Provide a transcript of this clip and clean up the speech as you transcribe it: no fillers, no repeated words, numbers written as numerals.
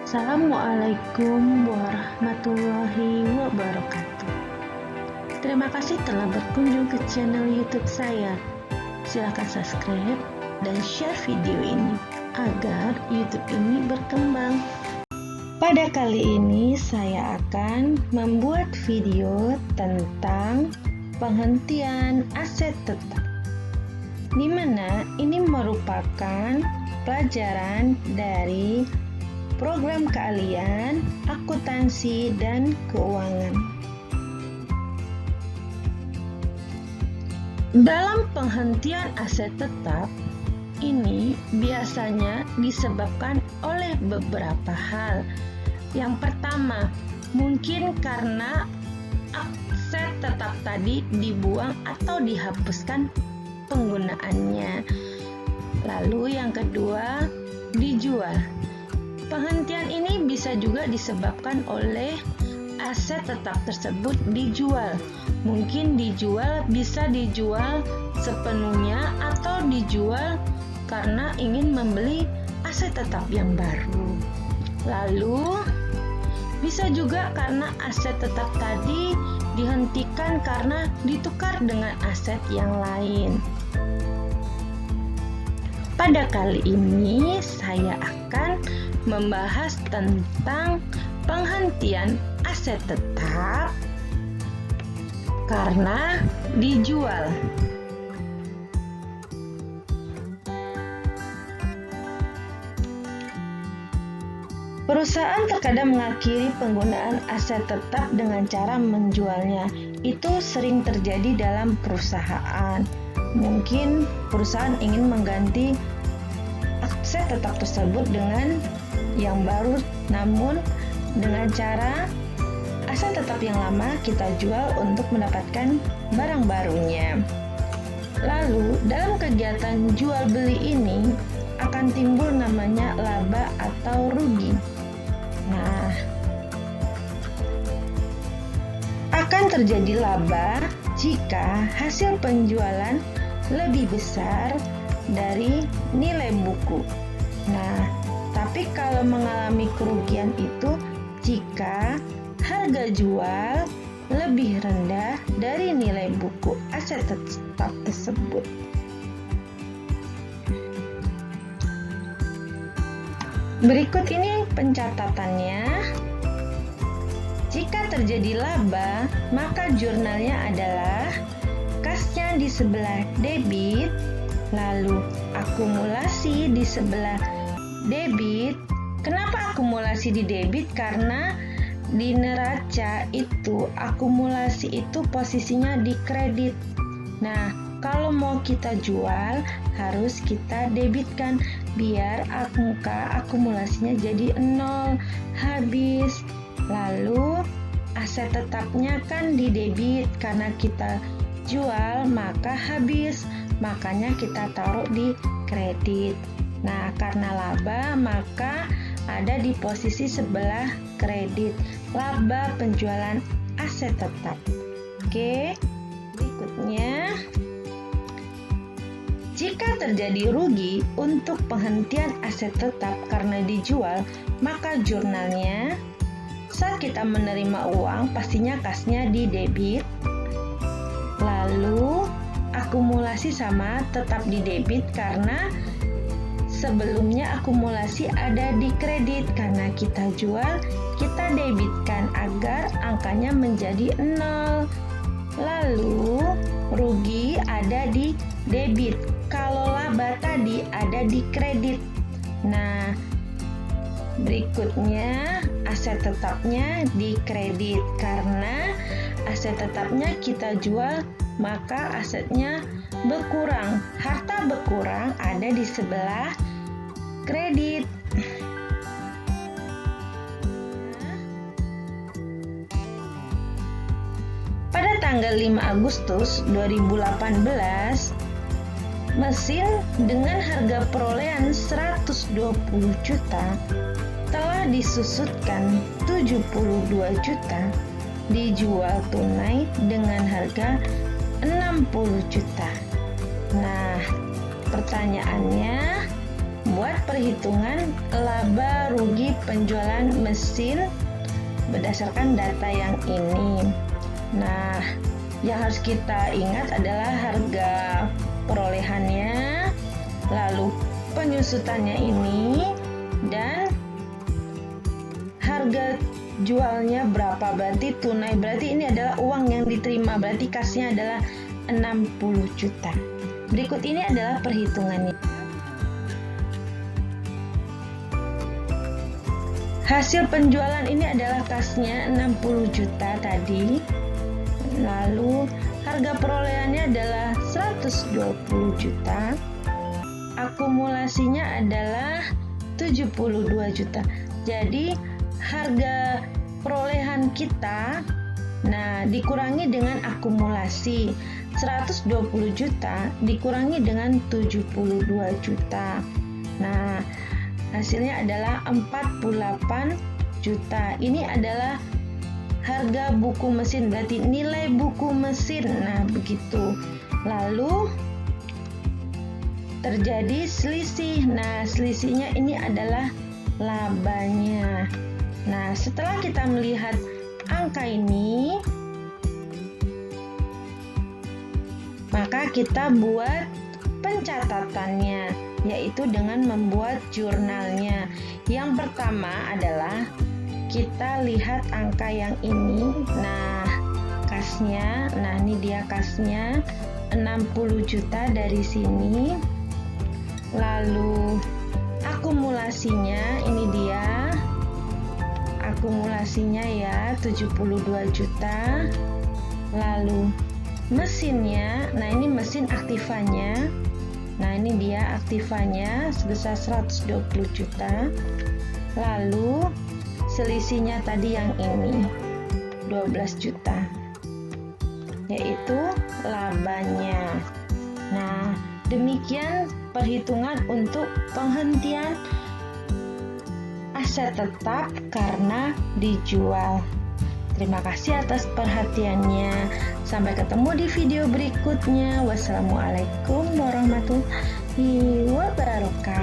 Assalamualaikum warahmatullahi wabarakatuh. Terima kasih telah berkunjung ke channel YouTube saya. Silakan subscribe dan share video ini agar YouTube ini berkembang. Pada kali ini saya akan membuat video tentang penghentian aset tetap, di mana ini merupakan pelajaran dari program keahlian akuntansi dan keuangan. Dalam penghentian aset tetap ini biasanya disebabkan oleh beberapa hal. Yang pertama, mungkin karena aset tetap tadi dibuang atau dihapuskan penggunaannya. Lalu yang kedua, dijual. Penghentian ini bisa juga disebabkan oleh aset tetap tersebut dijual. Mungkin bisa dijual sepenuhnya atau dijual karena ingin membeli aset tetap yang baru. Lalu bisa juga karena aset tetap tadi dihentikan karena ditukar dengan aset yang lain. Pada kali ini saya akan membahas tentang penghentian aset tetap karena dijual. Perusahaan terkadang mengakhiri penggunaan aset tetap dengan cara menjualnya. Itu sering terjadi dalam perusahaan. Mungkin perusahaan ingin mengganti aset tetap tersebut dengan yang baru, namun dengan cara aset tetap yang lama kita jual untuk mendapatkan barang barunya. Lalu dalam kegiatan jual beli ini akan timbul namanya laba atau rugi. Nah, akan terjadi laba jika hasil penjualan lebih besar dari nilai buku. Nah, tapi kalau mengalami kerugian itu jika harga jual lebih rendah dari nilai buku aset tetap tersebut. Berikut ini pencatatannya. Jika terjadi laba, maka jurnalnya adalah kasnya di sebelah debit, lalu akumulasi di sebelah debit. Kenapa akumulasi di debit? Karena di neraca itu akumulasi itu posisinya di kredit. Nah, kalau mau kita jual harus kita debitkan biar angka akumulasinya jadi 0, habis. Lalu aset tetapnya kan di debit karena kita jual maka habis, makanya kita taruh di kredit. Nah, karena laba maka ada di posisi sebelah kredit, laba penjualan aset tetap. Oke, berikutnya, jika terjadi rugi untuk penghentian aset tetap karena dijual, maka jurnalnya saat kita menerima uang pastinya kasnya di debit, lalu akumulasi sama tetap di debit karena sebelumnya akumulasi ada di kredit. Karena kita jual, kita debitkan agar angkanya menjadi 0. Lalu rugi ada di debit. Kalau laba tadi ada di kredit. Nah, berikutnya aset tetapnya di kredit. Karena aset tetapnya kita jual, maka asetnya berkurang. Harta berkurang ada di sebelah kredit. Pada tanggal 5 Agustus 2018, mesin dengan harga perolehan 120 juta telah disusutkan 72 juta, dijual tunai dengan harga 60 juta. Nah, pertanyaannya, membuat perhitungan laba rugi penjualan mesin berdasarkan data yang ini. Nah, yang harus kita ingat adalah harga perolehannya, lalu penyusutannya ini, dan harga jualnya berapa. Berarti tunai, berarti ini adalah uang yang diterima, berarti kasnya adalah 60 juta. Berikut ini adalah perhitungannya. Hasil penjualan ini adalah kasnya 60 juta tadi. Lalu harga perolehannya adalah 120 juta. Akumulasinya adalah 72 juta. Jadi harga perolehan kita dikurangi dengan akumulasi 120 juta dikurangi dengan 72 juta. Nah, hasilnya adalah 48 juta. Ini adalah harga buku mesin, berarti nilai buku mesin. Nah, begitu. Lalu terjadi selisih. Nah, selisihnya ini adalah labanya. Nah, setelah kita melihat angka ini, maka kita buat pencatatannya, yaitu dengan membuat jurnalnya. Yang pertama adalah kita lihat angka yang ini. Nah, kasnya, ini dia kasnya 60 juta dari sini. Lalu akumulasinya, ini dia akumulasinya ya, 72 juta. Lalu mesinnya, ini mesin aktifanya. Nah, ini dia aktifanya sebesar 120 juta. Lalu selisihnya tadi yang ini 12 juta, yaitu labanya. Nah, demikian perhitungan untuk penghentian aset tetap karena dijual. Terima kasih atas perhatiannya. Sampai ketemu di video berikutnya. Wassalamualaikum warahmatullahi wabarakatuh.